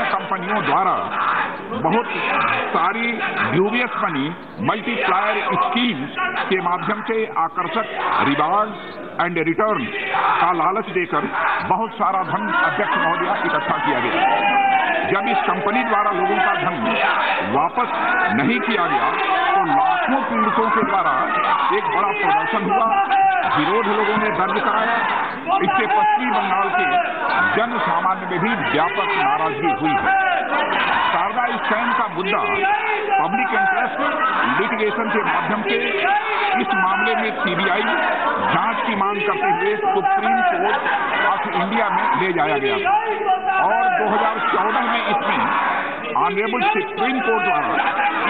कंपनियों द्वारा बहुत सारी ड्यूबियस मनी मल्टीप्लायर स्कीम के माध्यम से आकर्षक रिवार्ड एंड रिटर्न का लालच देकर बहुत सारा धन अध्यक्ष महोदया इकट्ठा किया गया। जब इस कंपनी द्वारा लोगों का धन वापस नहीं किया गया तो लाखों पीड़ितों के द्वारा एक बड़ा प्रदर्शन हुआ, विरोध लोगों ने दर्ज कराया। इससे पश्चिमी बंगाल के जन सामान्य में भी व्यापक नाराजगी हुई है। शारदा स्कैम का मुद्दा पब्लिक इंटरेस्ट लिटिगेशन के माध्यम से इस मामले में सीबीआई जांच की मांग करते हुए सुप्रीम कोर्ट ऑफ इंडिया में ले जाया गया और 2014 में इसमें ऑनरेबल सुप्रीम कोर्ट द्वारा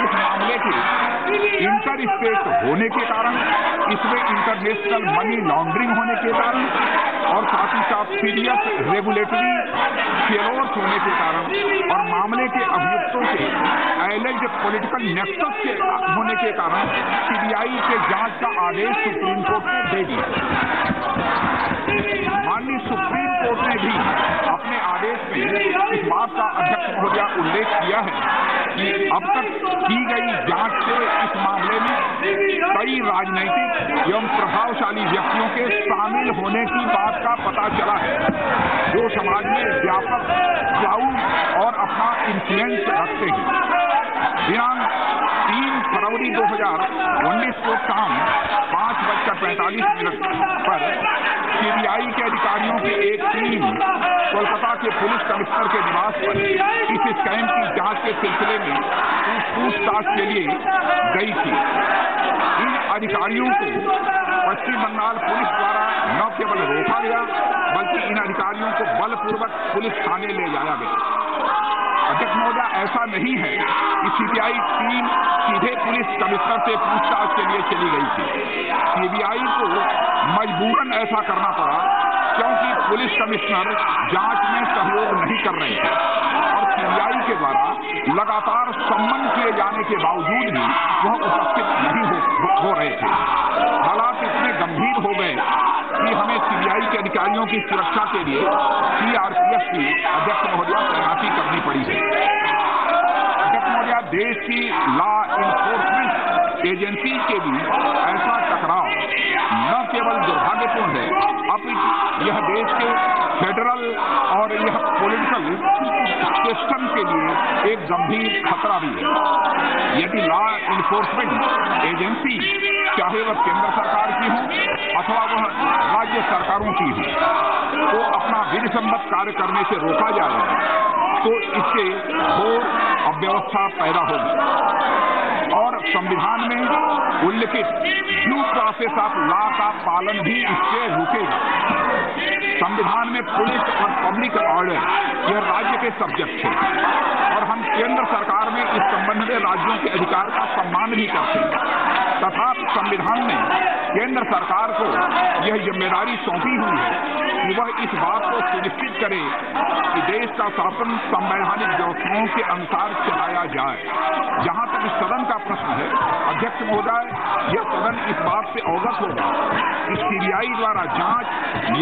इस मामले के इंटर स्टेट होने के कारण, इसमें इंटरनेशनल मनी लॉन्ड्रिंग होने के कारण और साथ ही साथ सीरियस रेगुलेटरी फेलोर्स होने के कारण और मामले के अभियुक्तों के एलेज्ड पॉलिटिकल नेक्सस के होने के कारण सीबीआई के जांच का आदेश सुप्रीम कोर्ट ने दे दिया। माननीय सुप्रीम कोर्ट ने भी अपने आदेश में इस बात का अध्यक्ष महोदया उल्लेख किया है कि अब तक की गई जांच से इस मामले में कई राजनीतिक एवं प्रभावशाली व्यक्तियों के शामिल होने की बात का पता चला है, जो समाज में व्यापक क्लाउड और अपना इन्फ्लुएंस रखते हैं। दिनांक 3 फरवरी 2019 को शाम 5:45 पर सीबीआई के अधिकारियों की एक टीम कोलकाता के पुलिस कमिश्नर के निवास पर इस स्कैम की जांच के सिलसिले में पूछताछ के लिए गई थी। इन अधिकारियों को पश्चिम बंगाल पुलिस द्वारा न केवल रोका गया बल्कि इन अधिकारियों को बलपूर्वक पुलिस थाने ले जाया गया। अध्यक्ष महोदया, ऐसा नहीं है कि सीबीआई टीम सीधे पुलिस कमिश्नर से पूछताछ के लिए चली गई थी। सीबीआई को मजबूरन ऐसा करना पड़ा क्योंकि पुलिस कमिश्नर जांच में सहयोग नहीं कर रहे थे और सीबीआई के द्वारा लगातार सम्मन किए जाने के बावजूद भी वह उपस्थित नहीं हो रहे थे। हालात इतने गंभीर हो गए कि हमें सीबीआई के अधिकारियों की सुरक्षा के लिए सीआरपीएफ की अध्यक्ष महोदया तैनाती करनी पड़ी है। अध्यक्ष महोदया, देश की लॉ इन्फोर्समेंट एजेंसी के भी ऐसा टकराव न केवल दुर्भाग्यपूर्ण है, अपितु यह देश के फेडरल और यह पॉलिटिकल सिस्टम के लिए एक गंभीर खतरा भी है। यदि लॉ इन्फोर्समेंट एजेंसी चाहे वह केंद्र सरकार की हो अथवा वह राज्य सरकारों की हो, तो अपना विधिसम्मत कार्य करने से रोका जाए तो इससे घोर अव्यवस्था पैदा होगी और संविधान में उल्लिखित ड्यू प्रोसेस ऑफ लॉ का पालन भी इससे रुकेगा। संविधान में पुलिस और पब्लिक ऑर्डर यह राज्य के सब्जेक्ट है और हम केंद्र सरकार में इस संबंध में राज्यों के अधिकार का सम्मान भी करते हैं। तथा संविधान में केंद्र सरकार को यह जिम्मेदारी सौंपी हुई है कि वह इस बात को सुनिश्चित करे कि देश का शासन संवैधानिक व्यवस्थाओं के अनुसार चलाया जाए। जहां तक इस सदन का प्रश्न है, अध्यक्ष महोदय, यह सदन इस बात से अवगत होगा कि सीबीआई द्वारा जांच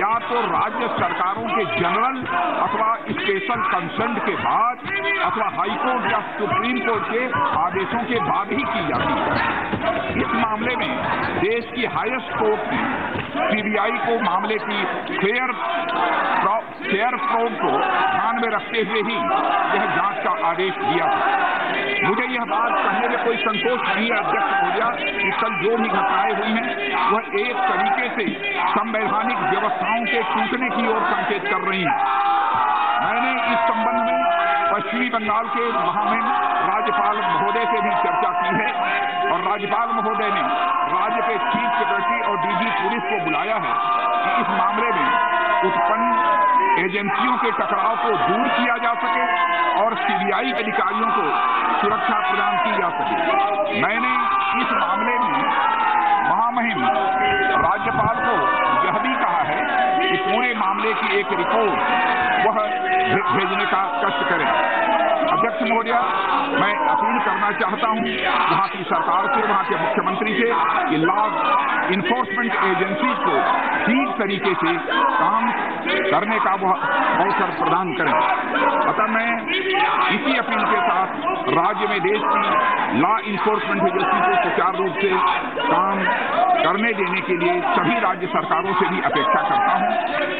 या तो राज्य सरकारों के जनरल अथवा स्पेशल कंसर्न के बाद अथवा हाईकोर्ट या सुप्रीम कोर्ट के आदेशों के बाद ही की जाती है। इस मामले में देश की हाईएस्ट कोर्ट ने सीबीआई को मामले की फेयर प्रोब को ध्यान में रखते हुए ही यह जांच का आदेश दिया था। मुझे यह बात कहने में कोई संकोच नहीं है अध्यक्ष महोदया कि कल जो भी घटनाएं हुई हैं वह एक तरीके से संवैधानिक व्यवस्थाओं के टूटने की ओर संकेत कर रही हैं। मैंने इस संबंध में पश्चिमी बंगाल के महामहिम राज्यपाल महोदय से भी चर्चा की है और राज्यपाल महोदय ने राज्य के चीफ सेक्रेटरी और डीजी पुलिस को बुलाया है कि इस मामले में उत्पन्न एजेंसियों के टकराव को दूर किया जा सके और सीबीआई अधिकारियों को सुरक्षा प्रदान की जा सके। मैंने इस मामले में महामहिम राज्यपाल को यह भी कहा है कि पूरे मामले की एक रिपोर्ट वह भेजने का कष्ट करें। अध्यक्ष महोदया, मैं अपील करना चाहता हूं वहां की सरकार से, वहां के मुख्यमंत्री से कि लॉ इन्फोर्समेंट एजेंसी को ठीक तरीके से काम करने का वह अवसर प्रदान करें। अतः मैं अपील के साथ राज्य में देश की लॉ इन्फोर्समेंट एजेंसी को सुचारू रूप से काम करने देने के लिए सभी राज्य सरकारों से भी अपेक्षा करता हूं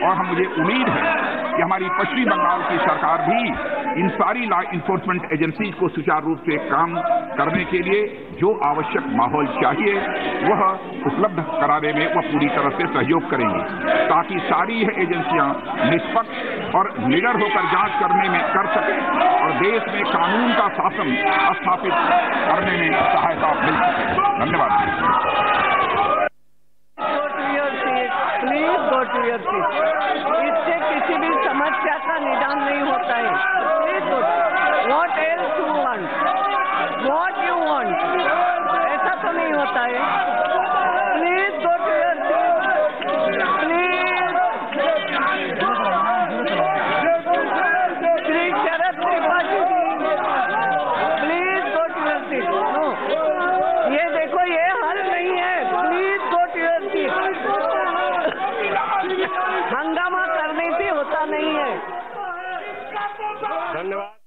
और मुझे उम्मीद है कि हमारी पश्चिमी बंगाल की सरकार भी इन सारी लॉ इन्फोर्समेंट एजेंसीज को सुचारू रूप से काम करने के लिए जो आवश्यक माहौल चाहिए वह उपलब्ध कराने में वह पूरी तरह से सहयोग करेंगी ताकि सारी यह एजेंसियां निष्पक्ष और निडर होकर जांच करने में कर सकें और देश में कानून का शासन स्थापित करने में सहायता मिल सके। धन्यवाद। इससे किसी भी समस्या का निदान नहीं होता है। What else you want? What you want? ऐसा तो नहीं होता है। Please go to your seat. Please. Shri Sharad Tripathi ji. Please go to your seat. No. ये देखो ये हल नहीं है। Please go to your seat. हंगामा करने से होता नहीं है। धन्यवाद।